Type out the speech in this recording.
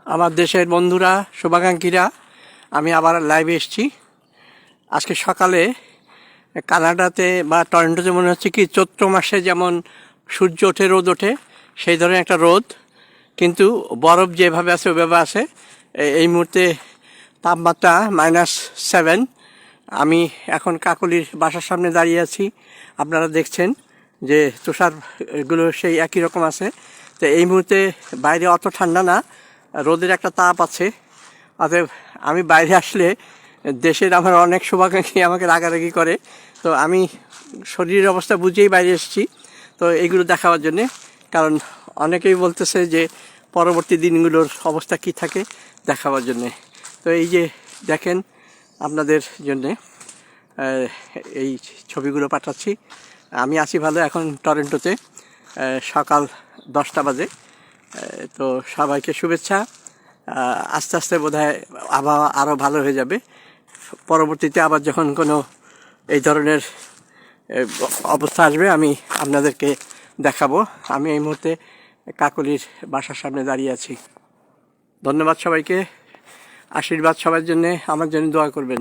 আমার দেশের বন্ধুরা, শুভাকাঙ্ক্ষীরা, আমি আবার লাইভে এসেছি। আজকে সকালে কানাডাতে বা টরন্টোতে মনে হচ্ছে কি চৈত্র মাসে যেমন সূর্য ওঠে, রোদ ওঠে, সেই ধরনের একটা রোদ, কিন্তু বরফ যেভাবে আছে ওইভাবে আছে। এই মুহূর্তে তাপমাত্রা -7। আমি এখন কাকলির বাসার সামনে দাঁড়িয়ে আছি। আপনারা দেখছেন যে তুষারগুলো সেই একই রকম আছে। তো এই মুহূর্তে বাইরে অত ঠান্ডা না, রোদের একটা তাপ আছে। অতএব আমি বাইরে আসলে দেশের আমার অনেক শুভাকাঙ্ক্ষী আমাকে রাগারাগি করে, তো আমি শরীরের অবস্থা বুঝেই বাইরে এসেছি, তো এইগুলো দেখাবার জন্যে। কারণ অনেকেই বলতেছে যে পরবর্তী দিনগুলোর অবস্থা কী থাকে দেখাবার জন্যে। তো এই যে দেখেন, আপনাদের জন্যে এই ছবিগুলো পাঠাচ্ছি। আমি আছি ভালো, এখন টরন্টোতে সকাল 10টা বাজে। তো সবাইকে শুভেচ্ছা। আস্তে আস্তে বোধহয় আবহাওয়া আরও ভালো হয়ে যাবে। পরবর্তীতে আবার যখন কোনো এই ধরনের অবস্থা আসবে আমি আপনাদেরকে দেখাবো। আমি এই মুহূর্তে কাকলির বাসার সামনে দাঁড়িয়ে আছি। ধন্যবাদ সবাইকে, আশীর্বাদ সবার জন্যে, আমার জন্য দোয়া করবেন।